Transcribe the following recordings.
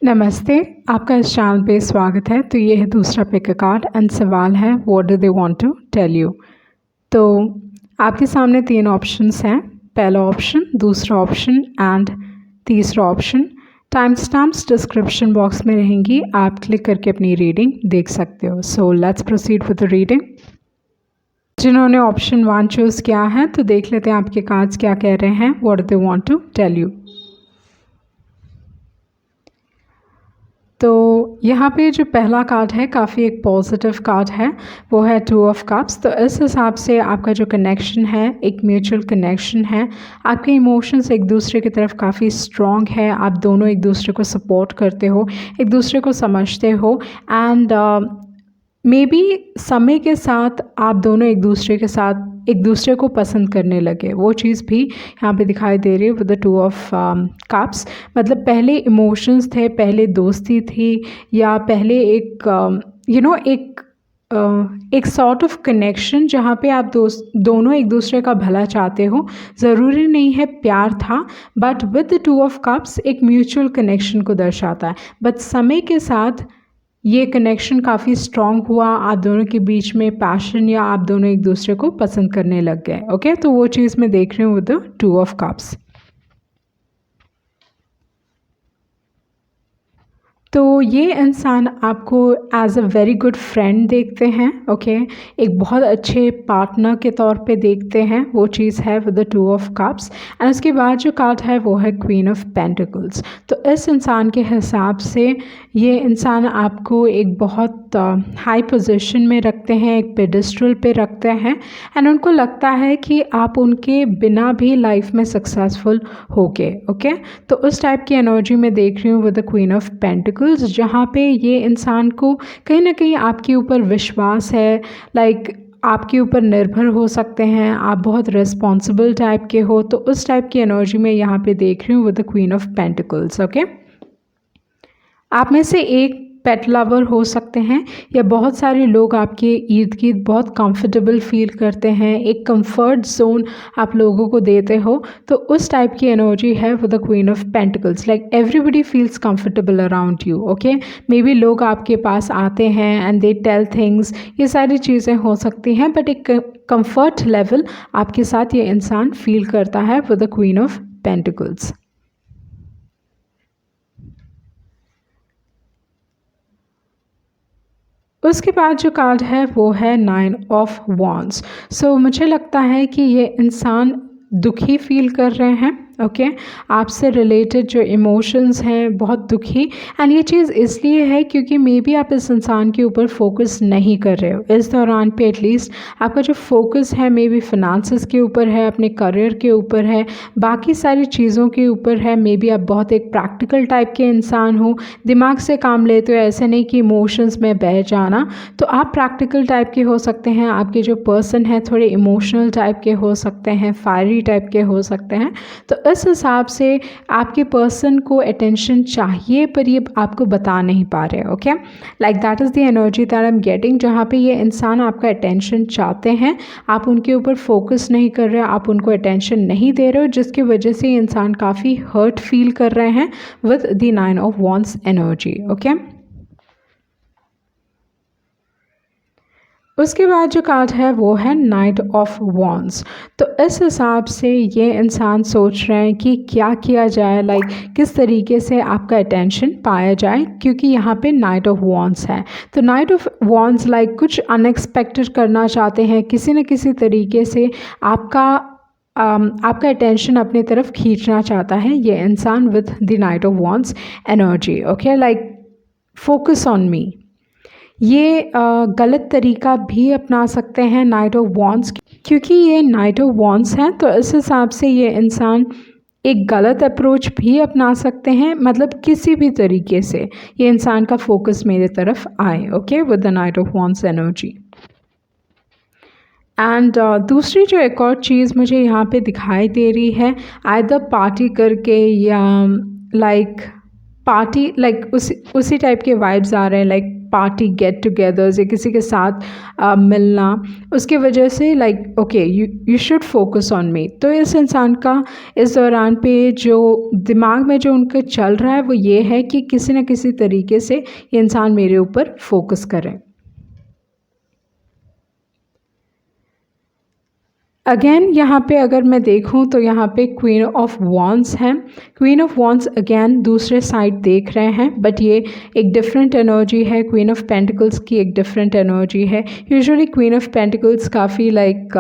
नमस्ते, आपका इस चैनल पे स्वागत है। तो ये है दूसरा पिक अ कार्ड एंड सवाल है what do they want to tell you. तो आपके सामने तीन ऑप्शंस हैं, पहला ऑप्शन, दूसरा ऑप्शन एंड तीसरा option. Time stamps description box में रहेंगी, आप क्लिक करके अपनी रीडिंग देख सकते हो। So let's proceed with the reading. जिन्होंने ऑप्शन 1 चूज़ किया है तो देख लेते हैं आपके कार्ड्स क्या कह रहे हैं, what do they want to tell you. तो यहाँ पे जो पहला कार्ड है काफ़ी एक पॉजिटिव कार्ड है, वो है 2 ऑफ कप्स। तो इस हिसाब से आपका जो कनेक्शन है एक म्यूचुअल कनेक्शन है, आपके इमोशंस एक दूसरे की तरफ काफ़ी स्ट्रॉन्ग है, आप दोनों एक दूसरे को सपोर्ट करते हो, एक दूसरे को समझते हो एंड मे बी समय के साथ आप दोनों एक दूसरे को पसंद करने लगे, वो चीज़ भी यहाँ पे दिखाई दे रही है विद द 2 ऑफ कप्स। मतलब पहले इमोशंस थे, पहले दोस्ती थी, या पहले एक सॉर्ट ऑफ कनेक्शन जहाँ पे आप दोनों एक दूसरे का भला चाहते हो। ज़रूरी नहीं है प्यार था, but with the 2 of cups एक म्यूचुअल कनेक्शन को दर्शाता है। बट समय के साथ ये कनेक्शन काफ़ी स्ट्रॉन्ग हुआ, आप दोनों के बीच में पैशन, या आप दोनों एक दूसरे को पसंद करने लग गए। ओके, तो वो चीज़ मैं देख रही हूँ विद द 2 ऑफ कप्स। तो ये इंसान आपको as a very good friend देखते हैं, ओके, एक बहुत अच्छे पार्टनर के तौर पे देखते हैं, वो चीज़ है with the 2 of cups. And उसके बाद जो कार्ड है वो है क्वीन ऑफ पेंटिकल्स। तो इस इंसान के हिसाब से ये इंसान आपको एक बहुत हाई पोजीशन में रखते हैं, एक पेडिस्ट्रल पे रखते हैं, एंड उनको लगता है कि आप उनके बिना भी लाइफ में सक्सेसफुल होगे। ओके, तो उस टाइप की एनर्जी में देख रही हूँ with the queen of pentacles, जहाँ पे ये इंसान को कहीं ना कहीं आपके ऊपर विश्वास है, लाइक आपके ऊपर निर्भर हो सकते हैं, आप बहुत रिस्पॉन्सिबल टाइप के हो। तो उस टाइप की एनर्जी में यहाँ पे देख रही हूँ with the queen of pentacles. Okay, आप में से एक पेट लवर हो सकते हैं, या बहुत सारे लोग आपके इर्द गिर्द बहुत कंफर्टेबल फील करते हैं, एक कंफर्ट जोन आप लोगों को देते हो। तो उस टाइप की एनर्जी है with the queen of pentacles, like everybody feels comfortable around you. Okay, may be लोग आपके पास आते हैं एंड दे टेल थिंग्स, ये सारी चीज़ें हो सकती हैं, बट एक कंफर्ट लेवल आपके साथ ये इंसान फील करता है with the queen of pentacles. उसके बाद जो कार्ड है वो है 9 ऑफ वॉन्ड्स। सो मुझे लगता है कि ये इंसान दुखी फील कर रहे हैं, ओके, आपसे रिलेटेड जो इमोशंस हैं बहुत दुखी। एंड ये चीज़ इसलिए है क्योंकि मे बी आप इस इंसान के ऊपर फोकस नहीं कर रहे हो इस दौरान पे। एटलीस्ट आपका जो फोकस है मे बी फिनांसेस के ऊपर है, अपने करियर के ऊपर है, बाकी सारी चीज़ों के ऊपर है। मे बी आप बहुत एक प्रैक्टिकल टाइप के इंसान हो, दिमाग से काम लेते हो, ऐसे नहीं कि इमोशंस में बह जाना। तो आप प्रैक्टिकल टाइप के हो सकते हैं, आपके जो पर्सन है थोड़े इमोशनल टाइप के हो सकते हैं, फायरी टाइप के हो सकते हैं। तो इस हिसाब से आपके पर्सन को अटेंशन चाहिए, पर ये आपको बता नहीं पा रहे। Okay, like that is the energy that I am getting, जहाँ पे ये इंसान आपका अटेंशन चाहते हैं, आप उनके ऊपर फोकस नहीं कर रहे, आप उनको अटेंशन नहीं दे रहे हो, जिसकी वजह से ये इंसान काफ़ी हर्ट फील कर रहे हैं with the 9 of wands energy. Okay, उसके बाद जो कार्ड है वो है नाइट ऑफ वॉन्ड्स। तो इस हिसाब से ये इंसान सोच रहे हैं कि क्या किया जाए, लाइक किस तरीके से आपका अटेंशन पाया जाए, क्योंकि यहाँ पे नाइट ऑफ वॉन्ड्स है। तो नाइट ऑफ वॉन्ड्स लाइक कुछ अनएक्सपेक्टेड करना चाहते हैं, किसी न किसी तरीके से आपका अटेंशन अपनी तरफ खींचना चाहता है ये इंसान with the knight of wands energy. Okay, like focus on me, ये गलत तरीका भी अपना सकते हैं नाइट ऑफ वॉन्ड्स, क्योंकि ये नाइट ऑफ वॉन्ड्स हैं। तो इस हिसाब से ये इंसान एक गलत अप्रोच भी अपना सकते हैं, मतलब किसी भी तरीके से ये इंसान का फोकस मेरे तरफ आए। Okay, with the knight of wands energy. And दूसरी जो एक और चीज़ मुझे यहाँ पे दिखाई दे रही है, आइदर पार्टी करके, या लाइक पार्टी, लाइक उसी टाइप के वाइब्स आ रहे हैं, लाइक पार्टी गेट टुगेदर्स या किसी के साथ मिलना, उसकी वजह से like okay you should focus on me. तो इस इंसान का इस दौरान पे जो दिमाग में जो उनका चल रहा है वो ये है कि किसी न किसी तरीके से ये इंसान मेरे ऊपर फोकस करें। अगेन यहाँ पे अगर मैं देखूँ तो यहाँ पे क्वीन ऑफ वॉन्ड्स हैं। क्वीन ऑफ वॉन्ड्स अगेन दूसरे साइड देख रहे हैं, बट ये एक डिफरेंट एनर्जी है। क्वीन ऑफ पेंटिकल्स की एक डिफरेंट एनर्जी है। यूजुअली क्वीन ऑफ पेंटिकल्स काफ़ी लाइक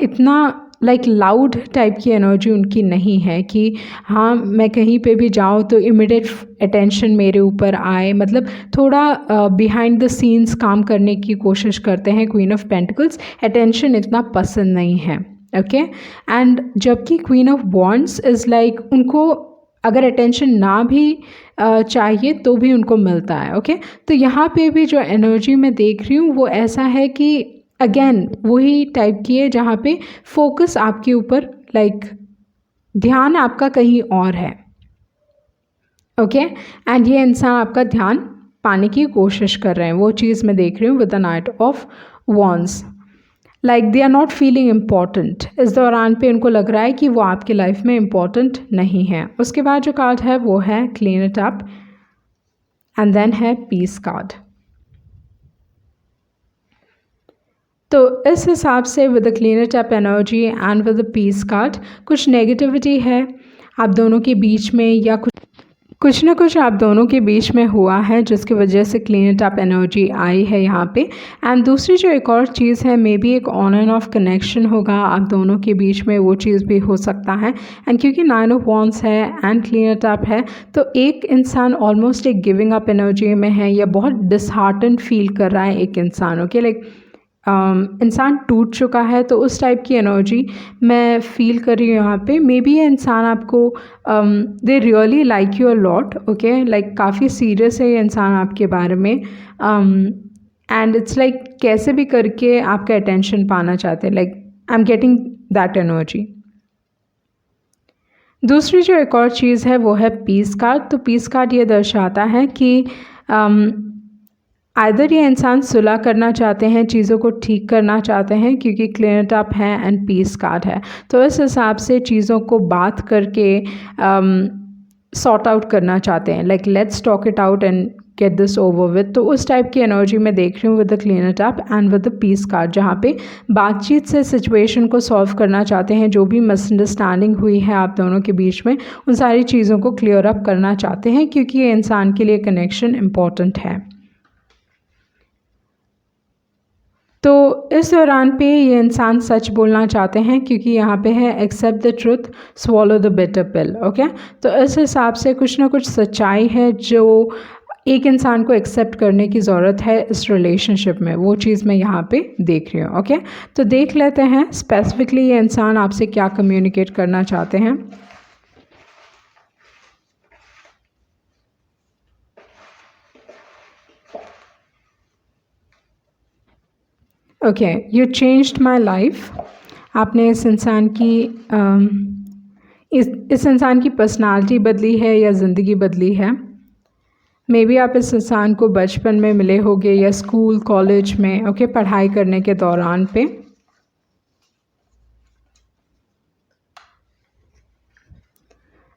इतना लाइक लाउड टाइप की एनर्जी उनकी नहीं है कि हाँ मैं कहीं पे भी जाऊँ तो इमिडिएट अटेंशन मेरे ऊपर आए, मतलब थोड़ा बिहाइंड द सीन्स काम करने की कोशिश करते हैं क्वीन ऑफ पेंटिकल्स, अटेंशन इतना पसंद नहीं है। ओके एंड जबकि queen of wands is like उनको अगर अटेंशन ना भी चाहिए तो भी उनको मिलता है। ओके तो यहाँ पे भी जो एनर्जी मैं देख रही हूँ वो ऐसा है कि अगेन वही टाइप की है जहाँ पे फोकस आपके ऊपर लाइक ध्यान आपका कहीं और है। ओके एंड ये इंसान आपका ध्यान पाने की कोशिश कर रहे हैं, वो चीज़ मैं देख रही हूँ with the knight of wands. Like they are not feeling important. इस दौरान पे उनको लग रहा है कि वो आपकी लाइफ में इम्पॉर्टेंट नहीं है। उसके बाद जो कार्ड है वो है clean it up and then है पीस कार्ड। तो इस हिसाब से with the clean it up energy and with the peace card कुछ नेगेटिविटी है आप दोनों के बीच में, या कुछ ना कुछ आप दोनों के बीच में हुआ है जिसकी वजह से क्लीन इट अप एनर्जी आई है यहाँ पे। एंड दूसरी जो एक और चीज़ है, मे बी एक ऑन एंड ऑफ कनेक्शन होगा आप दोनों के बीच में, वो चीज़ भी हो सकता है। एंड क्योंकि 9 ऑफ वॉन्ड्स है एंड क्लीन इट अप है तो एक इंसान ऑलमोस्ट एक गिविंग अप एनर्जी में है या बहुत डिसहार्टन फील कर रहा है एक इंसान। ओके लाइक इंसान टूट चुका है, तो उस टाइप की एनर्जी मैं फील कर रही हूँ यहाँ पे। मे बी ये इंसान आपको they really like you a lot. Okay like काफ़ी सीरियस है ये इंसान आपके बारे में एंड इट्स लाइक कैसे भी करके आपका अटेंशन पाना चाहते हैं। Like I am getting that energy. दूसरी जो एक और चीज़ है वो है पीस कार्ड। तो पीस कार्ड ये दर्शाता है कि आइदर ये इंसान सुलह करना चाहते हैं, चीज़ों को ठीक करना चाहते हैं क्योंकि क्लीन इट अप है एंड पीस कार्ड है, तो इस हिसाब से चीज़ों को बात करके सॉर्ट आउट करना चाहते हैं। Like let's talk it out and get this over with. तो उस टाइप की एनर्जी मैं देख रही हूँ with the clean it up and with the peace card, जहाँ पे बातचीत से सिचुएशन को सॉल्व करना चाहते हैं। जो भी मिसअंडरस्टैंडिंग हुई है आप दोनों के बीच में उन सारी चीज़ों को क्लियर अप करना चाहते हैं क्योंकि ये इंसान के लिए कनेक्शन इम्पॉर्टेंट है। तो इस दौरान पे ये इंसान सच बोलना चाहते हैं क्योंकि यहाँ पे है accept the truth swallow the bitter pill. Okay तो इस हिसाब से कुछ ना कुछ सच्चाई है जो एक इंसान को एक्सेप्ट करने की ज़रूरत है इस रिलेशनशिप में, वो चीज़ मैं यहाँ पे देख रही हूँ। ओके तो देख लेते हैं स्पेसिफिकली ये इंसान आपसे क्या कम्युनिकेट करना चाहते हैं। Okay you changed my life. आपने इस इंसान की इस इंसान की पर्सनालिटी बदली है या ज़िंदगी बदली है। मे बी आप इस इंसान को बचपन में मिले होंगे या स्कूल कॉलेज में ओके पढ़ाई करने के दौरान पे।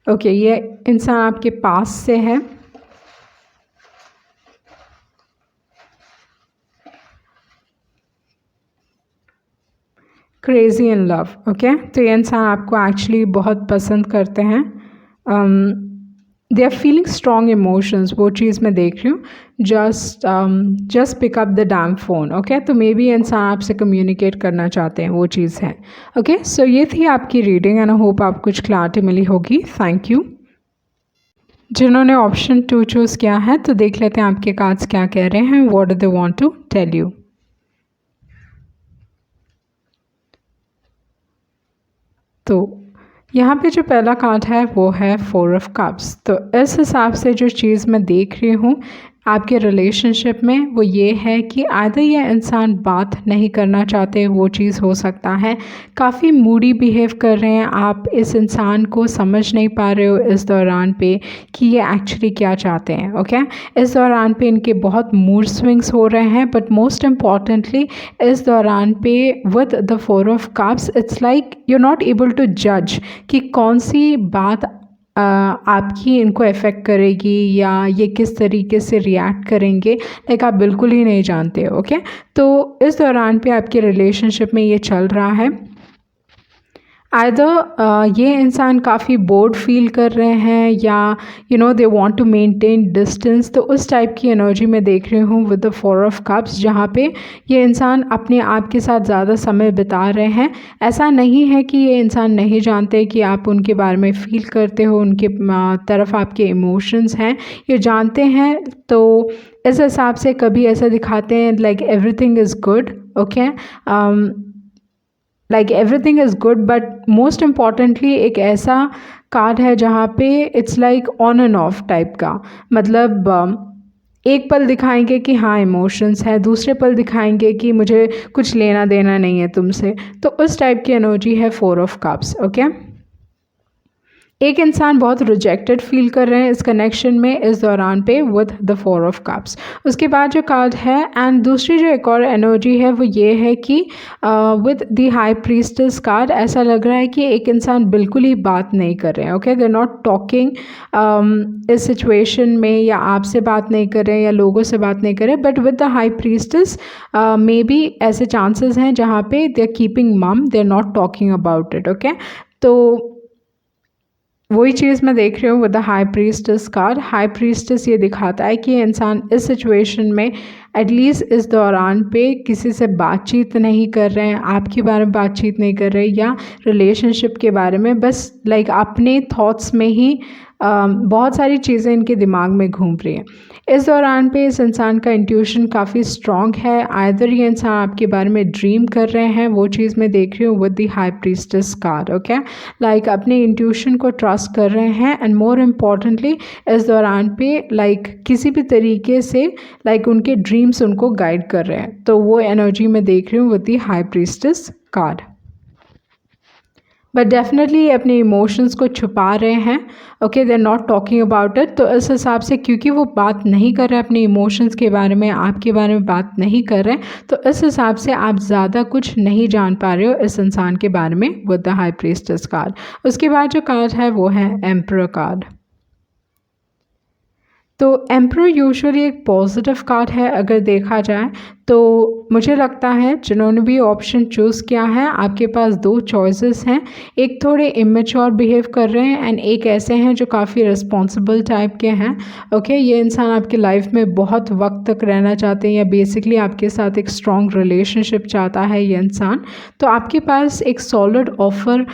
ओके ये इंसान आपके पास से है। Crazy in love. ओके तो ये इंसान आपको एक्चुअली बहुत पसंद करते हैं। They are feeling strong emotions, वो चीज़ मैं देख रही हूँ। Just pick up the damn phone. Okay तो मे बी इंसान आपसे कम्युनिकेट करना चाहते हैं, वो चीज़ है। ओके सो ये थी आपकी रीडिंग एंड आई होप आप कुछ क्लैरिटी मिली होगी। Thank you. जिन्होंने ऑप्शन 2 चूज़ किया है तो देख लेते हैं आपके कार्ड्स क्या कह रहे हैं। What do they want to tell you. तो यहाँ पे जो पहला कार्ड है वो है 4 ऑफ कप्स। तो इस हिसाब से जो चीज़ मैं देख रही हूँ आपके रिलेशनशिप में वो ये है कि आइदर ये इंसान बात नहीं करना चाहते, वो चीज़ हो सकता है। काफ़ी मूडी बिहेव कर रहे हैं, आप इस इंसान को समझ नहीं पा रहे हो इस दौरान पे कि ये एक्चुअली क्या चाहते हैं। ओके, इस दौरान पे इनके बहुत मूड स्विंग्स हो रहे हैं, बट मोस्ट इम्पॉर्टेंटली इस दौरान पे with the 4 of cups it's like you not able to जज कि कौन सी बात आपकी इनको इफ़ेक्ट करेगी या ये किस तरीके से रिएक्ट करेंगे, लाइक आप बिल्कुल ही नहीं जानते हो। ओके, तो इस दौरान पे आपके रिलेशनशिप में ये चल रहा है। आइदर ये इंसान काफ़ी बोर्ड फील कर रहे हैं या they want to maintain distance, तो उस टाइप की एनर्जी में देख रही हूँ विद द 4 ऑफ कप्स, जहाँ पे ये इंसान अपने आप के साथ ज़्यादा समय बिता रहे हैं। ऐसा नहीं है कि ये इंसान नहीं जानते कि आप उनके बारे में फ़ील करते हो, उनके तरफ आपके इमोशंस हैं, ये जानते हैं। तो इस हिसाब से कभी ऐसा दिखाते हैं like everything is good. Okay, like everything is good, but most importantly एक ऐसा कार्ड है जहाँ पे it's like on end of type का, मतलब एक पल दिखाएंगे कि हाँ इमोशंस है, दूसरे पल दिखाएंगे कि मुझे कुछ लेना देना नहीं है तुमसे। तो उस टाइप की एनर्जी है 4 ऑफ कप्स। ओके, एक इंसान बहुत रिजेक्टेड फील कर रहे हैं इस कनेक्शन में इस दौरान पे विद द 4 ऑफ कप्स। उसके बाद जो कार्ड है एंड दूसरी जो एक और एनर्जी है वो ये है कि with the high priestess card ऐसा लग रहा है कि एक इंसान बिल्कुल ही बात नहीं कर रहे हैं। Okay, they are not talking इस सिचुएशन में, या आपसे बात नहीं कर रहे हैं या लोगों से बात नहीं कर रहे, but with the high priestess maybe ऐसे चांसेस हैं जहाँ पे they are keeping mum, they are not talking about it. Okay, तो वही चीज़ मैं देख रही हूँ with the high priestess card. High priestess ये दिखाता है कि इंसान इस सिचुएशन में एटलीस्ट इस दौरान पे किसी से बातचीत नहीं कर रहे हैं, आपके बारे में बातचीत नहीं कर रहे या रिलेशनशिप के बारे में, बस लाइक अपने थॉट्स में ही बहुत सारी चीज़ें इनके दिमाग में घूम रही हैं। इस दौरान पे इस इंसान का इंट्यूशन काफ़ी स्ट्रॉन्ग है। आइदर ये इंसान आपके बारे में ड्रीम कर रहे हैं, वो चीज़ मैं देख रही हूँ with the high priestess card. Okay, like अपने इंट्यूशन को ट्रस्ट कर रहे हैं एंड मोर इम्पॉर्टेंटली इस दौरान पे लाइक किसी भी तरीके से लाइक उनके ड्रीम्स उनको गाइड कर रहे हैं। तो वो एनर्जी मैं देख रही हूँ with the high priestess card. But definitely अपने इमोशंस को छुपा रहे हैं। Okay, they are not talking about it. तो इस हिसाब से क्योंकि वो बात नहीं कर रहे अपने इमोशंस के बारे में, आपके बारे में बात नहीं कर रहे, तो इस हिसाब से आप ज़्यादा कुछ नहीं जान पा रहे हो इस इंसान के बारे में with the high priestess card. उसके बाद जो कार्ड है वो है एम्परर कार्ड। तो एम्परर यूजुअली एक पॉजिटिव कार्ड है अगर देखा जाए, तो मुझे लगता है जिन्होंने भी ऑप्शन चूज़ किया है आपके पास दो चॉइसेस हैं। एक थोड़े इमेच्योर बिहेव कर रहे हैं एंड एक ऐसे हैं जो काफ़ी रिस्पॉन्सिबल टाइप के हैं। ओके, ये इंसान आपकी लाइफ में बहुत वक्त तक रहना चाहते हैं या बेसिकली आपके साथ एक स्ट्रॉन्ग रिलेशनशिप चाहता है ये इंसान। तो आपके पास एक सॉलिड ऑफर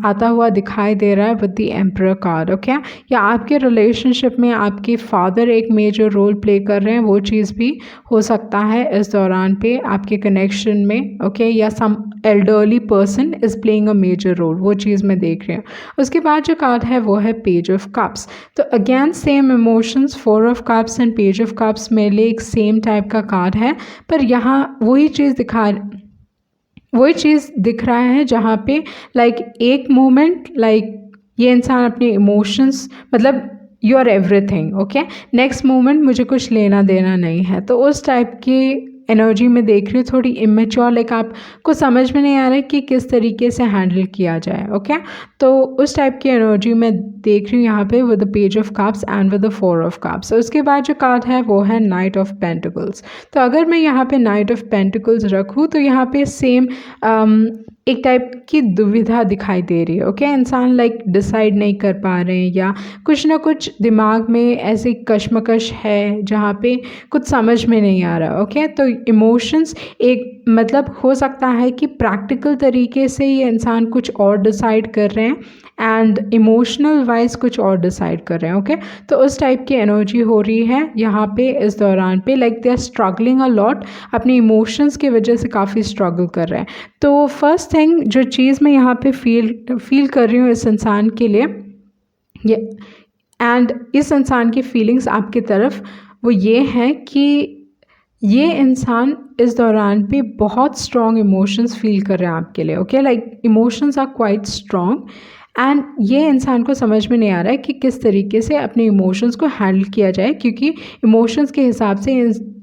आता हुआ दिखाई दे रहा है with the emperor card. Okay, या आपके रिलेशनशिप में आपके फादर एक मेजर रोल प्ले कर रहे हैं, वो चीज़ भी हो सकता है इस दौरान पे आपके कनेक्शन में। ओके, या some elderly person is playing a major role, वो चीज़ मैं देख रही हूँ। उसके बाद जो कार्ड है वो है पेज ऑफ कप्स। तो again same emotions, 4 of cups and page of cups मेरे लिए एक सेम टाइप का कार्ड है, पर यहाँ वही चीज़ दिख रहा है जहाँ पे लाइक एक मोमेंट लाइक ये इंसान अपने इमोशंस, मतलब you are everything. Okay, next moment मुझे कुछ लेना देना नहीं है। तो उस टाइप की एनर्जी में देख रही हूँ, थोड़ी इमेच्योर, लाइक आपको समझ में नहीं आ रहा है कि किस तरीके से हैंडल किया जाए। ओके, तो उस टाइप की एनर्जी में देख रही हूँ यहाँ पे with the page of cups and with the 4 of cups. उसके बाद जो कार्ड है वो है नाइट ऑफ पेंटिकल्स। तो अगर मैं यहाँ पे नाइट ऑफ पेंटिकल्स रखूँ तो यहाँ पे सेम एक टाइप की दुविधा दिखाई दे रही है। ओके, इंसान लाइक डिसाइड नहीं कर पा रहे हैं या कुछ ना कुछ दिमाग में ऐसी कश्मकश है जहाँ पे कुछ समझ में नहीं आ रहा। ओके, तो इमोशंस एक मतलब हो सकता है कि प्रैक्टिकल तरीके से ये इंसान कुछ और डिसाइड कर रहे हैं एंड इमोशनल वाइज कुछ और डिसाइड कर रहे हैं। ओके, तो उस टाइप की एनर्जी हो रही है यहाँ पे इस दौरान पे, like they are struggling a lot, अपने इमोशंस की वजह से काफ़ी स्ट्रगल कर रहे हैं। तो फर्स्ट थिंग जो चीज़ मैं यहाँ पे फील कर रही हूँ इस इंसान के लिए, ये एंड इस इंसान की फीलिंग्स आपकी तरफ वो ये है कि ये इंसान इस दौरान पे बहुत स्ट्रॉन्ग इमोशंस फील कर रहे हैं आपके लिए, okay, like emotions are quite strong and ये इंसान को समझ में नहीं आ रहा है कि किस तरीके से अपने इमोशंस को हैंडल किया जाए, क्योंकि इमोशंस के हिसाब से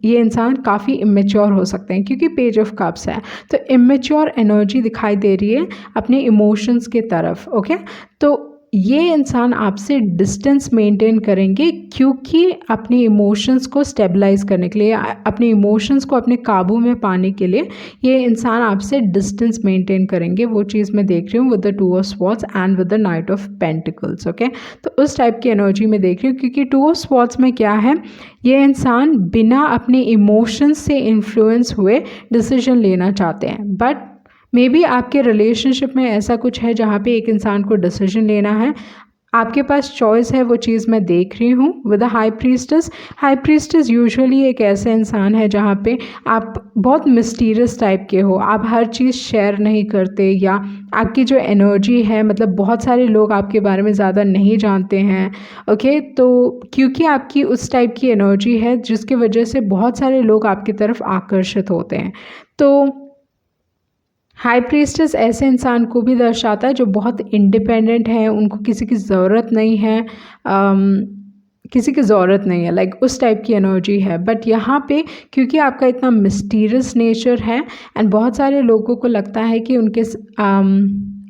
ये इंसान काफ़ी इमेच्योर हो सकते हैं, क्योंकि पेज ऑफ कप्स है तो इमेच्योर एनर्जी दिखाई दे रही है अपने इमोशंस के तरफ, ओके। तो ये इंसान आपसे डिस्टेंस मेंटेन करेंगे क्योंकि अपने इमोशंस को स्टेबलाइज करने के लिए, अपने इमोशंस को अपने काबू में पाने के लिए ये इंसान आपसे डिस्टेंस मेंटेन करेंगे। वो चीज़ मैं देख रही हूँ with the two of swords and with the knight of pentacles, okay. तो उस टाइप की एनर्जी में देख रही हूँ, क्योंकि टू ऑफ स्वॉर्ड्स में क्या है, ये इंसान बिना अपने इमोशंस से इन्फ्लुएंस हुए डिसीजन लेना चाहते हैं, बट मे बी आपके रिलेशनशिप में ऐसा कुछ है जहाँ पे एक इंसान को डिसीजन लेना है, आपके पास चॉइस है, वो चीज़ मैं देख रही हूँ with a high priestess. High priestess usually एक ऐसा इंसान है जहाँ पे आप बहुत मिस्टीरियस टाइप के हो, आप हर चीज़ शेयर नहीं करते, या आपकी जो एनर्जी है, मतलब बहुत सारे लोग आपके बारे में ज़्यादा नहीं जानते हैं, ओके। तो क्योंकि आपकी उस टाइप की एनर्जी है जिसकी वजह से बहुत सारे लोग आपकी तरफ आकर्षित होते हैं। तो हाई प्रीस्टेस ऐसे इंसान को भी दर्शाता है जो बहुत इंडिपेंडेंट है, उनको किसी की ज़रूरत नहीं है, किसी की ज़रूरत नहीं है, लाइक उस टाइप की एनर्जी है। बट यहाँ पे क्योंकि आपका इतना मिस्टीरियस नेचर है एंड बहुत सारे लोगों को लगता है कि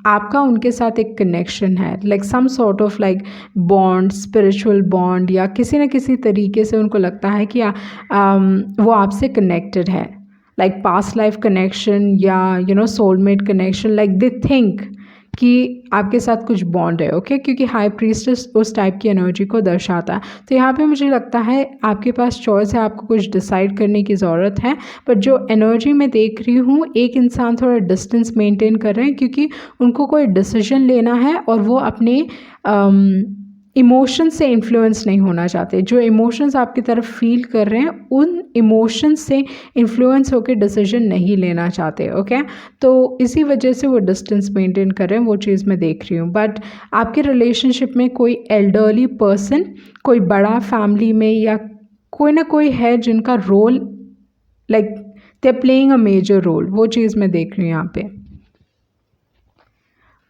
आपका उनके साथ एक कनेक्शन है, like some sort of like bond, spiritual bond, या किसी न किसी तरीके से उनको लगता है कि वो आपसे कनेक्टेड है, like past life connection या soulmate connection, like they think कि आपके साथ कुछ बॉन्ड है, ओके, क्योंकि हाई प्रीस्टेस उस टाइप की एनर्जी को दर्शाता है। तो यहाँ पे मुझे लगता है आपके पास चॉइस है, आपको कुछ डिसाइड करने की ज़रूरत है, बट जो एनर्जी मैं देख रही हूँ, एक इंसान थोड़ा डिस्टेंस मेंटेन कर रहे हैं क्योंकि उनको कोई डिसीजन लेना है और वो अपने इमोशंस से इन्फ्लुएंस नहीं होना चाहते। जो इमोशंस आपकी तरफ फील कर रहे हैं उन इमोशंस से इन्फ्लुएंस होकर डिसीजन नहीं लेना चाहते, ओके। तो इसी वजह से वो डिस्टेंस मेंटेन कर रहे हैं, वो चीज़ मैं देख रही हूँ। बट आपके रिलेशनशिप में कोई एल्डरली पर्सन, कोई बड़ा फैमिली में या कोई ना कोई है जिनका role, like they are playing a major role, वो चीज़ मैं देख रही हूँ यहाँ पे।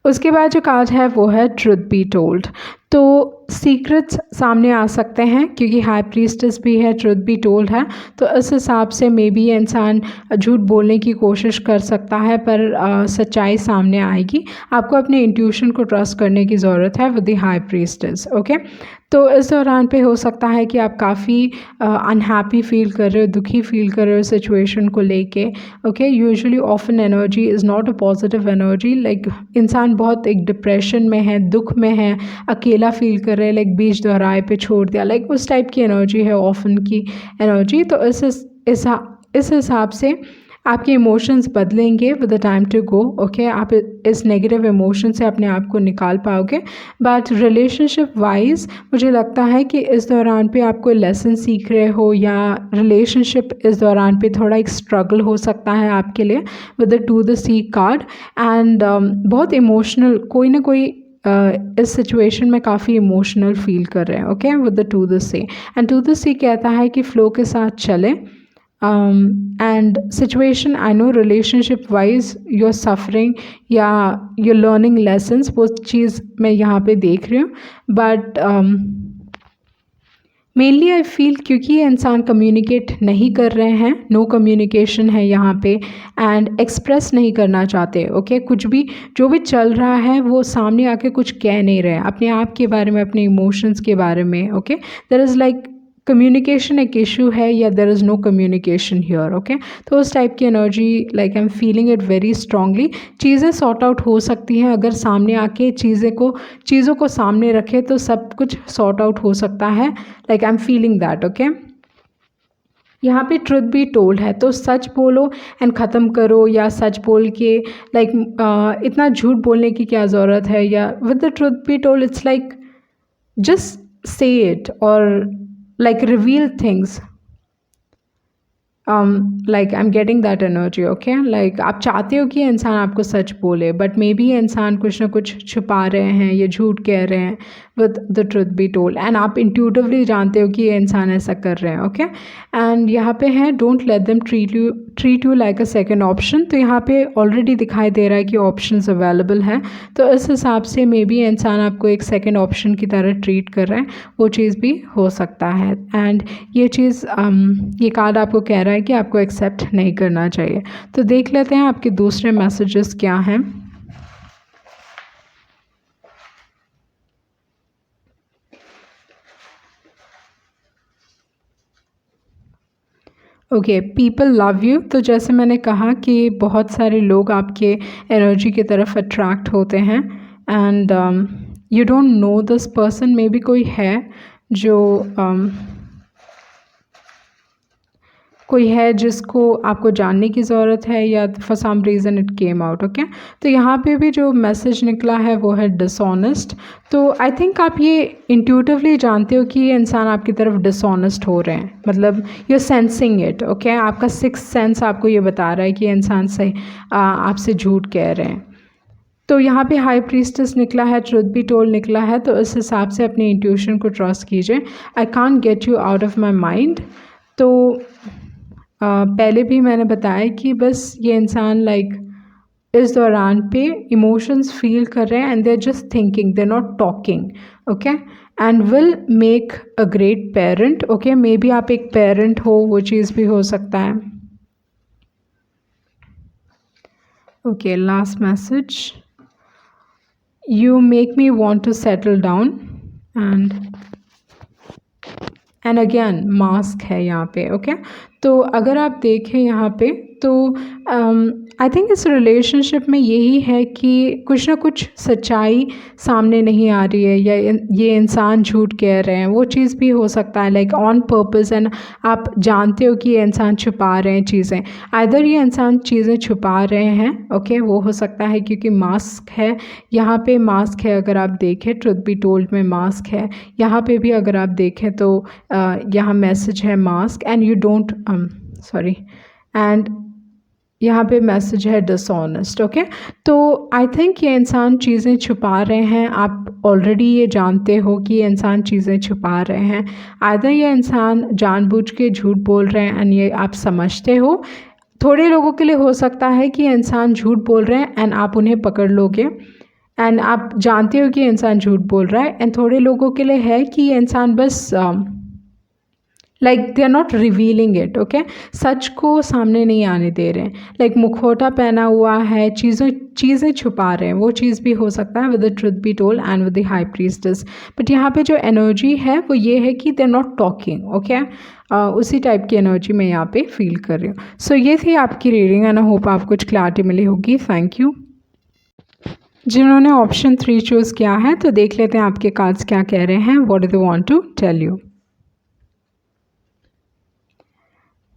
उसके बाद जो कार्ड है वो है ट्रुथ बी टोल्ड। तो सीक्रेट्स सामने आ सकते हैं क्योंकि हाई प्रीस्टेस भी है, ट्रुथ बी टोल्ड है, तो इस हिसाब से मे बी ये इंसान झूठ बोलने की कोशिश कर सकता है, पर सच्चाई सामने आएगी। आपको अपने इंट्यूशन को ट्रस्ट करने की ज़रूरत है with the high priestess, okay. तो इस दौरान पे हो सकता है कि आप काफ़ी अनहैप्पी फील कर रहे हो, दुखी फील कर रहे हो सिचुएशन को लेके, okay. Usually often energy is not a positive energy, like इंसान बहुत एक डिप्रेशन में है, दुख में है, अकेला फील कर रहे हैं, लाइक बीच दोहराए पे छोड़ दिया, लाइक उस टाइप की एनर्जी है ऑफन की एनर्जी। तो इस हिसाब से आपके इमोशंस बदलेंगे with the time to go, okay. आप इस नेगेटिव इमोशन से अपने आप को निकाल पाओगे। बट रिलेशनशिप वाइज मुझे लगता है कि इस दौरान पे आप कोई लेसन सीख रहे हो, या रिलेशनशिप इस दौरान पे थोड़ा एक स्ट्रगल हो सकता है आपके लिए with the two the C card. And बहुत इमोशनल, कोई ना कोई इस सिचुएशन में काफ़ी इमोशनल फील कर रहे हैं, okay, with the two the C. And to the सी कहता है कि फ्लो के साथ चले। And situation, I know relationship wise you are suffering या यू लर्निंग लेसन्स, वो चीज़ मैं यहाँ पे देख रही हूँ। बट मेनली आई फील क्योंकि ये इंसान कम्युनिकेट नहीं कर रहे हैं, नो कम्युनिकेशन है यहाँ पे, एंड एक्सप्रेस नहीं करना चाहते, ओके। कुछ भी जो भी चल रहा है वो सामने आके कुछ कह नहीं रहे अपने आप के बारे में, अपने इमोशंस के बारे में, okay. There is like communication एक इशू है, या there is no communication here, okay. तो उस टाइप की energy, like I am feeling it very strongly. चीज़ें सॉर्ट आउट हो सकती हैं अगर सामने आके चीज़ों को सामने रखे तो सब कुछ सॉर्ट आउट हो सकता है, like I am feeling that, okay. यहाँ पे ट्रुथ बी टोल्ड है, तो सच बोलो एंड ख़त्म करो, या सच बोल के लाइक इतना झूठ बोलने की क्या ज़रूरत है, या with the truth be told it's like just say it और like reveal things, like I am getting that energy, okay. Like आप चाहते हो कि ये इंसान आपको सच बोले, बट मे बी ये इंसान कुछ ना कुछ छुपा रहे हैं, ये झूठ कह रहे हैं, with the truth be told, and आप इंट्यूटिवली जानते हो कि ये इंसान ऐसा कर रहे हैं, ओके। एंड यहाँ पे है don't let them treat you like a second option. तो यहाँ पे ऑलरेडी दिखाई दे रहा है कि ऑप्शंस अवेलेबल हैं, तो इस हिसाब से मे बी इंसान आपको एक सेकेंड ऑप्शन की तरह ट्रीट कर रहा है, वो चीज़ भी हो सकता है। एंड ये चीज़ ये कार्ड आपको कह रहा है कि आपको एक्सेप्ट नहीं करना चाहिए। तो देख लेते हैं आपके दूसरे मैसेजेस क्या हैं। Okay, people love you. तो जैसे मैंने कहा कि बहुत सारे लोग आपके एनर्जी की तरफ अट्रैक्ट होते हैं, and you don't know this person. May be कोई है जो कोई है जिसको आपको जानने की ज़रूरत है, या for some reason it came out, okay. तो यहाँ पे भी जो मैसेज निकला है वो है डिसऑनेस्ट। तो आई थिंक आप ये इंट्यूटिवली जानते हो कि ये इंसान आपकी तरफ डिसऑनेस्ट हो रहे हैं, मतलब you are sensing it, okay. आपका सिक्स्थ सेंस आपको ये बता रहा है कि ये इंसान सही आपसे झूठ कह रहे हैं। तो यहाँ पे हाई प्रीस्टेस निकला है, ट्रुथ बी टोल्ड निकला है, तो इस हिसाब से अपनी इंट्यूशन को ट्रस्ट कीजिए। I can't get you out of my mind. तो पहले भी मैंने बताया कि बस ये इंसान लाइक इस दौरान पे इमोशंस फील कर रहे हैं, and they are just thinking, they are not talking, okay. And will make a great parent, okay. Maybe आप एक पेरेंट हो, वो चीज़ भी हो सकता है, okay. Last message, you make me want to settle down, and again mask है यहाँ पे, ओके। तो अगर आप देखें यहाँ पे, तो आई थिंक इस रिलेशनशिप में यही है कि कुछ ना कुछ सच्चाई सामने नहीं आ रही है, या ये इंसान झूठ कह रहे हैं, वो चीज़ भी हो सकता है, लाइक ऑन पर्पस, एंड आप जानते हो कि ये इंसान छुपा रहे हैं चीज़ें। आइदर ये इंसान चीज़ें छुपा रहे हैं, ओके, वो हो सकता है क्योंकि मास्क है यहाँ पे, मास्क है अगर आप देखें, ट्रुथ बी टोल्ड में मास्क है, यहाँ पे भी अगर आप देखें तो यहाँ मैसेज है mask, and you don't sorry, and यहाँ पे मैसेज है डिसऑनेस्ट, ओके। तो आई थिंक ये इंसान चीज़ें छुपा रहे हैं, आप ऑलरेडी ये जानते हो कि ये इंसान चीज़ें छुपा रहे हैं। आइदर ये इंसान जानबूझ के झूठ बोल रहे हैं, एंड ये आप समझते हो। थोड़े लोगों के लिए हो सकता है कि ये इंसान झूठ बोल रहे हैं एंड आप उन्हें पकड़ लोगे, एंड आप जानते हो कि ये इंसान झूठ बोल रहा है। एंड थोड़े लोगों के लिए है कि ये इंसान बस like they are not revealing it, okay. सच को सामने नहीं आने दे रहे हैं, लाइक मुखौटा पहना हुआ है, चीज़ें छुपा रहे हैं, वो चीज़ भी हो सकता है with the truth be told and with the high priestess. But यहाँ पे जो एनर्जी है वो ये है कि they are not talking, okay. उसी टाइप की एनर्जी मैं यहाँ पे फील कर रही हूँ। सो ये थी आपकी रीडिंग, एंड आई होप आपको कुछ क्लैरिटी मिली होगी। Thank you. जिन्होंने ऑप्शन 3 चूज़ किया है, तो देख लेते हैं आपके कार्ड्स क्या कह रहे हैं, what do they want to tell you.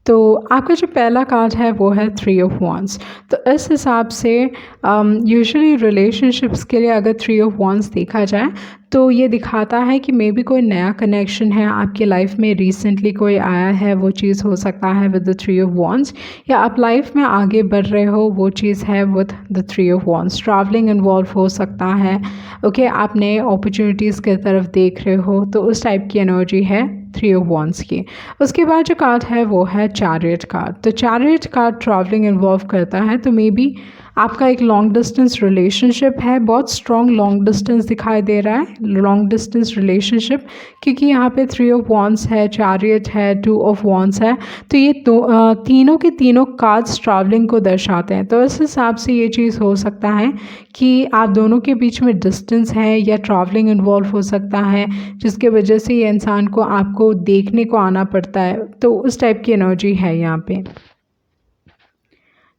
तो आपका जो पहला कार्ड है वो है 3 ऑफ वॉन्ड्स। तो इस हिसाब से यूजुअली रिलेशनशिप्स के लिए अगर 3 ऑफ वॉन्ड्स देखा जाए तो ये दिखाता है कि मे बी कोई नया कनेक्शन है आपके लाइफ में, रिसेंटली कोई आया है, वो चीज़ हो सकता है विद द 3 ऑफ वॉन्ड्स, या आप लाइफ में आगे बढ़ रहे हो, वो चीज़ है with the 3 of wands. Travelling involve हो सकता है, ओके। आप नए अपॉर्चुनिटीज़ की तरफ देख रहे हो, तो उस टाइप की एनर्जी है 3 ऑफ वॉन्ड्स की। उसके बाद जो कार्ड है वो है चैरियट कार्ड। तो चैरियट कार्ड ट्रैवलिंग इन्वॉल्व करता है, तो मे बी आपका एक लॉन्ग डिस्टेंस रिलेशनशिप है, बहुत स्ट्रॉन्ग लॉन्ग डिस्टेंस दिखाई दे रहा है, लॉन्ग डिस्टेंस रिलेशनशिप, क्योंकि यहाँ पे 3 ऑफ वॉन्ड्स है, चैरियट है, 2 ऑफ वॉन्ड्स है। तो ये तीनों के तीनों कार्ड्स ट्रैवलिंग को दर्शाते हैं। तो इस हिसाब से ये चीज़ हो सकता है कि आप दोनों के बीच में डिस्टेंस है, या ट्रैवलिंग इन्वॉल्व हो सकता है, जिसके वजह से ये इंसान को आपको देखने को आना पड़ता है। तो उस टाइप की एनर्जी है यहाँ पे।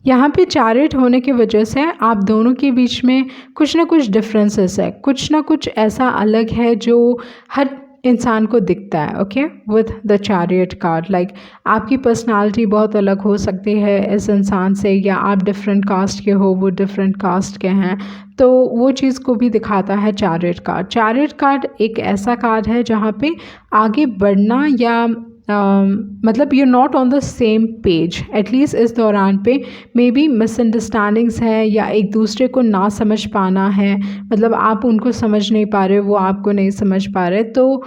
यहाँ पे चैरियट होने की वजह से आप दोनों के बीच में कुछ ना कुछ डिफरेंसेस है, कुछ ना कुछ ऐसा अलग है जो हर इंसान को दिखता है, okay, with the chariot card. Like आपकी पर्सनालिटी बहुत अलग हो सकती है इस इंसान से, या आप डिफरेंट कास्ट के हो, वो डिफरेंट कास्ट के हैं, तो वो चीज़ को भी दिखाता है चैरियट कार्ड। चैरियट कार्ड एक ऐसा कार्ड है जहाँ पे आगे बढ़ना या मतलब you not on the same page, at least इस दौरान पे मे बी मिसअंडरस्टैंडिंग्स है या एक दूसरे को ना समझ पाना है, मतलब आप उनको समझ नहीं पा रहे, वो आपको नहीं समझ पा रहे, तो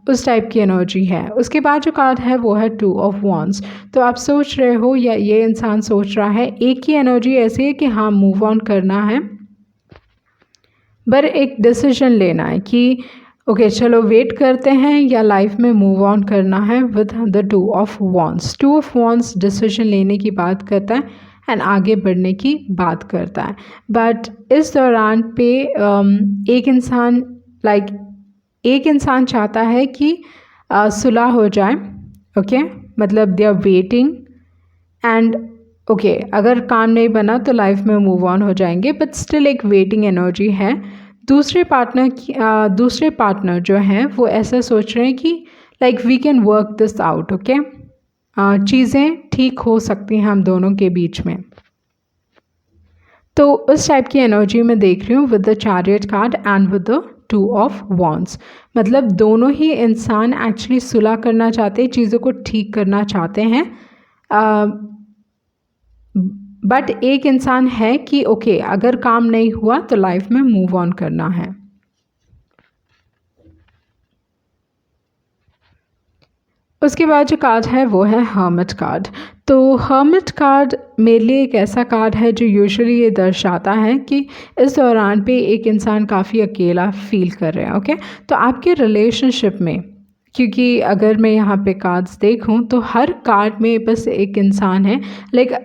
उस टाइप की एनर्जी है। उसके बाद जो कार्ड है वो है 2 ऑफ वॉन्ड्स। तो आप सोच रहे हो या ये इंसान सोच रहा है, एक ही एनर्जी ऐसी है कि हाँ मूव ऑन करना है, पर एक डिसीजन लेना है कि ओके चलो वेट करते हैं या लाइफ में मूव ऑन करना है with the 2 of wands. 2 of wands decision लेने की बात करता है एंड आगे बढ़ने की बात करता है। बट इस दौरान पे एक इंसान चाहता है कि सुलह हो जाए, ओके मतलब they are waiting and okay अगर काम नहीं बना तो लाइफ में मूव ऑन हो जाएंगे, बट स्टिल एक वेटिंग एनर्जी है। दूसरे पार्टनर जो हैं वो ऐसा सोच रहे हैं कि like we can work this out, okay चीज़ें ठीक हो सकती हैं हम दोनों के बीच में। तो उस टाइप की एनर्जी मैं देख रही हूँ with the chariot card and with the 2 of wands. मतलब दोनों ही इंसान एक्चुअली सुलह करना चाहते हैं, चीज़ों को ठीक करना चाहते हैं, बट एक इंसान है कि ओके अगर काम नहीं हुआ तो लाइफ में मूव ऑन करना है। उसके बाद जो कार्ड है वो है हर्मिट कार्ड। तो हर्मिट कार्ड मेरे लिए एक ऐसा कार्ड है जो यूजुअली ये दर्शाता है कि इस दौरान पे एक इंसान काफ़ी अकेला फील कर रहे हैं, ओके। तो आपके रिलेशनशिप में, क्योंकि अगर मैं यहाँ पे कार्ड्स देखूँ तो हर कार्ड में बस एक इंसान है, like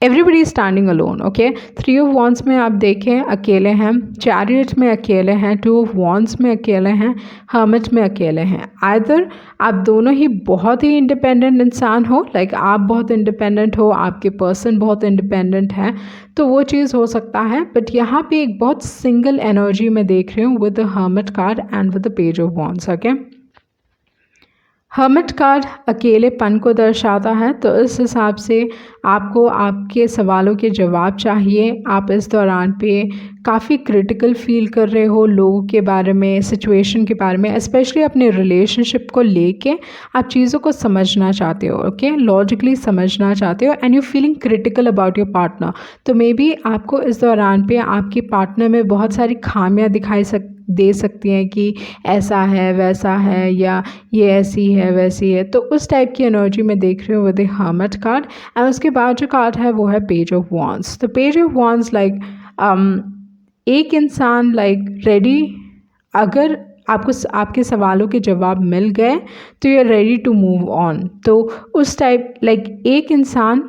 everybody standing alone, okay. 3 of wands में आप देखें अकेले हैं, चैरियट में अकेले हैं, 2 ऑफ वॉन्ड्स में अकेले हैं, हर्मिट में अकेले हैं। आइदर आप दोनों ही बहुत ही इंडिपेंडेंट इंसान हो, लाइक आप बहुत इंडिपेंडेंट हो, आपके पर्सन बहुत इंडिपेंडेंट है, तो वो चीज़ हो सकता है। बट यहाँ पे एक बहुत सिंगल एनर्जी मैं देख रही हूँ with the hermit card and with the page of wands, okay. Hermit card अकेलेपन को दर्शाता है, तो इस हिसाब से आपको आपके सवालों के जवाब चाहिए। आप इस दौरान पे काफ़ी क्रिटिकल फील कर रहे हो लोगों के बारे में, सिचुएशन के बारे में, स्पेशली अपने रिलेशनशिप को लेके आप चीज़ों को समझना चाहते हो, ओके लॉजिकली समझना चाहते हो and you feeling critical about your partner. तो मे बी आपको इस दौरान पे आपके पार्टनर में बहुत सारी खामियां दे सकती हैं कि ऐसा है वैसा है या ये ऐसी है वैसी है। तो उस टाइप की एनर्जी में देख रही हूँ with the hermit card. And उसके बाद जो कार्ड है वो है पेज ऑफ वॉन्ड्स। तो पेज ऑफ वॉन्ड्स लाइक एक इंसान लाइक रेडी, अगर आपको आपके सवालों के जवाब मिल गए तो you are ready to move on. तो उस टाइप लाइक एक इंसान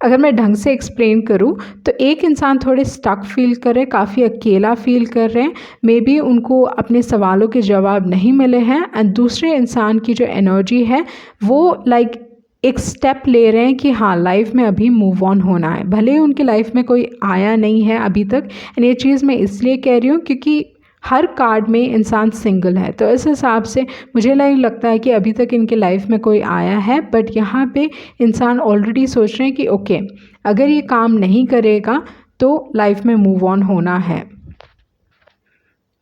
अगर मैं ढंग से एक्सप्लेन करूँ तो एक इंसान थोड़े स्टक फील कर रहे हैं, काफ़ी अकेला फील कर रहे हैं, मे बी उनको अपने सवालों के जवाब नहीं मिले हैं एंड दूसरे इंसान की जो एनर्जी है वो लाइक एक स्टेप ले रहे हैं कि हाँ लाइफ में अभी मूव ऑन होना है, भले ही उनकी लाइफ में कोई आया नहीं है अभी तक। एंड ये चीज़ मैं इसलिए कह रही हूँ क्योंकि हर कार्ड में इंसान सिंगल है, तो इस हिसाब से मुझे लगता है कि अभी तक इनके लाइफ में कोई आया है, बट यहाँ पे इंसान ऑलरेडी सोच रहे हैं कि ओके अगर ये काम नहीं करेगा तो लाइफ में मूव ऑन होना है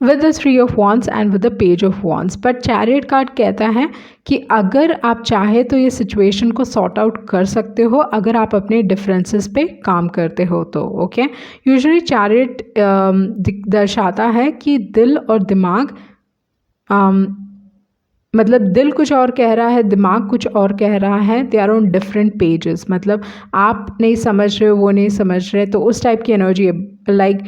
with the 3 of wands and with the page of wands. But chariot card कहता है कि अगर आप चाहे तो ये सिचुएशन को सॉर्ट आउट कर सकते हो अगर आप अपने डिफरेंसेस पे काम करते हो तो, ओके। यूजुअली चैरियट दर्शाता है कि दिल और दिमाग मतलब दिल कुछ और कह रहा है, दिमाग कुछ और कह रहा है, they are on different pages, मतलब आप नहीं समझ रहे हो वो नहीं समझ रहे। तो उस टाइप की एनर्जी है, लाइक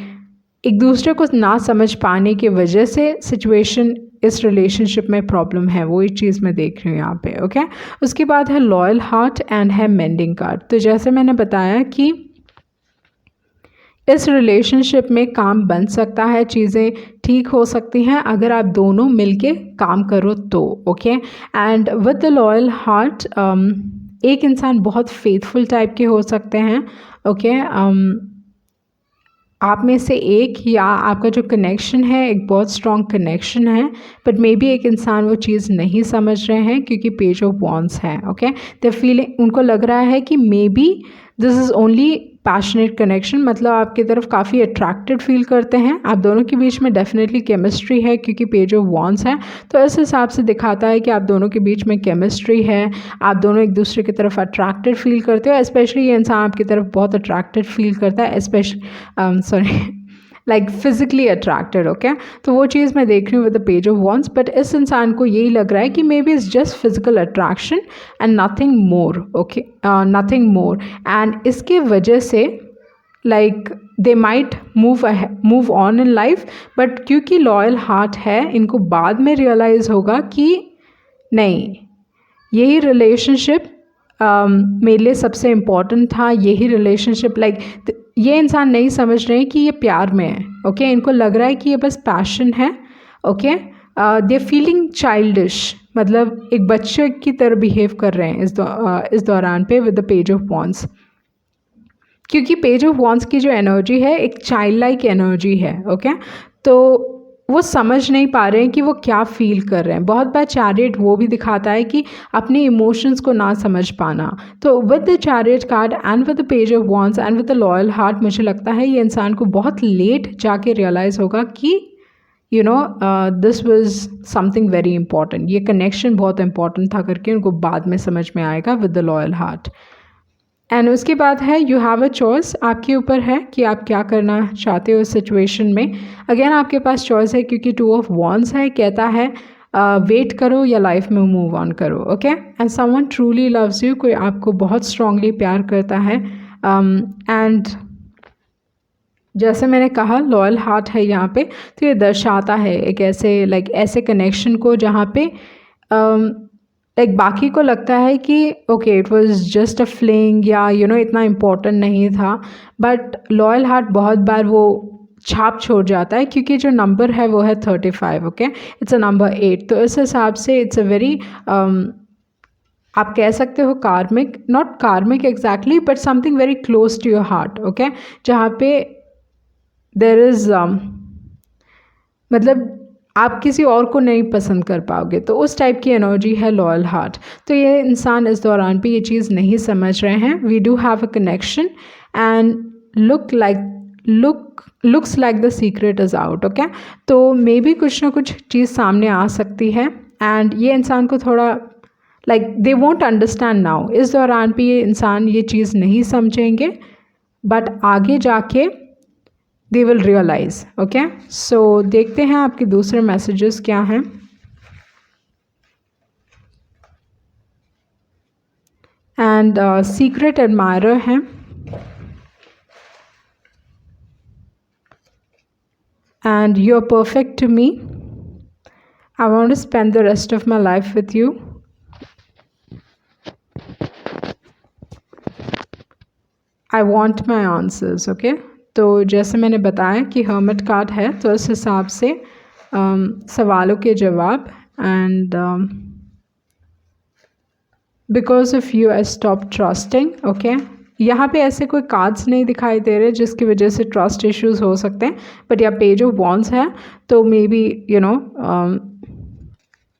एक दूसरे को ना समझ पाने की वजह से सिचुएशन इस रिलेशनशिप में प्रॉब्लम है, वो एक चीज़ मैं देख रही हूँ यहाँ पे, ओके। उसके बाद है लॉयल हार्ट एंड है मेंडिंग कार्ड। तो जैसे मैंने बताया कि इस रिलेशनशिप में काम बन सकता है, चीज़ें ठीक हो सकती हैं अगर आप दोनों मिलके काम करो तो, okay. And with the loyal heart एक इंसान बहुत फेथफुल टाइप के हो सकते हैं, ओके। आप में से एक या आपका जो कनेक्शन है एक बहुत स्ट्रॉन्ग कनेक्शन है, बट मे बी एक इंसान वो चीज़ नहीं समझ रहे हैं क्योंकि पेज ऑफ वॉन्ड्स है, ओके। द फीलिंग उनको लग रहा है कि may be this is only passionate connection, मतलब आपकी तरफ काफ़ी अट्रैक्टेड फील करते हैं, आप दोनों के बीच में डेफिनेटली केमिस्ट्री है क्योंकि पेज ऑफ वॉन्ड्स है। तो इस हिसाब से दिखाता है कि आप दोनों के बीच में केमिस्ट्री है, आप दोनों एक दूसरे की तरफ अट्रैक्टेड फील करते हो। स्पेशली ये इंसान आपकी तरफ बहुत अट्रैक्टेड फील करता है, specially like physically attracted. Okay, तो वो चीज़ मैं देख रही हूँ with the page of wands. But इस इंसान को यही लग रहा है कि may be it's just physical attraction and nothing more. Okay, nothing more, and इसके वजह से like they might move on in life, but क्योंकि लॉयल हार्ट है, इनको बाद में रियलाइज़ होगा कि नहीं, यही रिलेशनशिप मेरे लिए सबसे इम्पॉर्टेंट था, यही रिलेशनशिप लाइक ये इंसान नहीं समझ रहे हैं कि ये प्यार में है। ओके, इनको लग रहा है कि ये बस पैशन है। Okay, they are feeling childish, मतलब एक बच्चे की तरह बिहेव कर रहे हैं इस दौरान पे with the page of wands, क्योंकि पेज ऑफ वॉन्ड्स की जो एनर्जी है एक चाइल्ड लाइक एनर्जी है। ओके, तो वो समझ नहीं पा रहे हैं कि वो क्या फील कर रहे हैं। बहुत बार चैरियट वो भी दिखाता है कि अपने इमोशंस को ना समझ पाना। तो with the chariot card and with the page of wands and with the loyal heart, मुझे लगता है ये इंसान को बहुत लेट जाके रियलाइज़ होगा कि you know this was something very important, ये कनेक्शन बहुत इंपॉर्टेंट था करके उनको बाद में समझ में आएगा with the loyal heart. And उसके बाद है यू हैव अ चॉइस, आपके ऊपर है कि आप क्या करना चाहते हो इस सिचुएशन में। अगेन आपके पास चॉइस है क्योंकि टू ऑफ वॉन्ड्स है, कहता है वेट करो या लाइफ में मूव ऑन करो। Okay, and someone truly loves you, कोई आपको बहुत स्ट्रांगली प्यार करता है। एंड जैसे मैंने कहा लॉयल हार्ट है यहाँ पे, तो ये दर्शाता है एक ऐसे लाइक ऐसे कनेक्शन को जहाँ पे लाइक बाकी को लगता है कि okay it was just a fling या इतना इम्पोर्टेंट नहीं था, बट लॉयल हार्ट बहुत बार वो छाप छोड़ जाता है क्योंकि जो नंबर है वो है 35। ओके, इट्स अ नंबर 8, तो इस हिसाब से इट्स अ वेरी आप कह सकते हो karmic, not karmic exactly but something very close to your heart. Okay, जहाँ पे देयर इज़ मतलब आप किसी और को नहीं पसंद कर पाओगे, तो उस टाइप की एनर्जी है लॉयल हार्ट। तो ये इंसान इस दौरान पे ये चीज़ नहीं समझ रहे हैं। We do have a connection and looks like the secret is out. Okay, तो मे बी कुछ ना कुछ चीज़ सामने आ सकती है एंड ये इंसान को थोड़ा like they won't understand now. इस दौरान पे ये इंसान ये चीज़ नहीं समझेंगे, बट आगे जाके they will realize। okay, so देखते हैं आपके दूसरे मैसेजेस क्या हैं। एंड सीक्रेट एडमायरर हैं and you are perfect to me, I want to spend the rest of my life with you, I want my answers. Okay, तो जैसे मैंने बताया कि हर्मिट कार्ड है, तो इस हिसाब से सवालों के जवाब and because of you I stop trusting. Okay, यहाँ पे ऐसे कोई कार्ड्स नहीं दिखाई दे रहे जिसकी वजह से ट्रस्ट इश्यूज हो सकते हैं, बट यहाँ पेज ऑफ वॉन्ड्स है, तो मे बी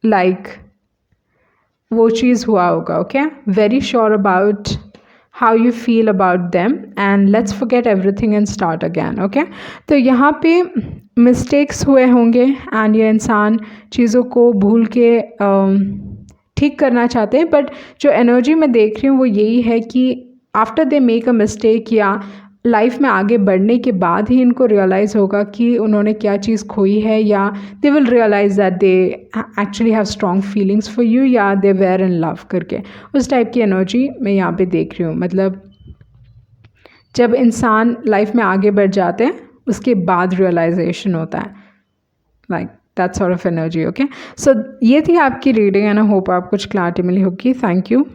लाइक वो चीज़ हुआ होगा। Okay, very sure about how you feel about them and let's forget everything and start again। okay, तो यहाँ पे mistakes हुए होंगे and ये इंसान चीज़ों को भूल के ठीक करना चाहते हैं, बट जो एनर्जी मैं देख रही हूँ वो यही है कि after they make a mistake या लाइफ में आगे बढ़ने के बाद ही इनको रियलाइज़ होगा कि उन्होंने क्या चीज़ खोई है, या they will realise that they actually have strong feelings for you या दे वेयर इन लव करके, उस टाइप की एनर्जी मैं यहाँ पे देख रही हूँ। मतलब जब इंसान लाइफ में आगे बढ़ जाते हैं उसके बाद रियलाइजेशन होता है, like that sort of energy. Okay, so ये थी आपकी रीडिंग एंड आई होप आप कुछ क्लैरिटी मिली होगी। Thank you.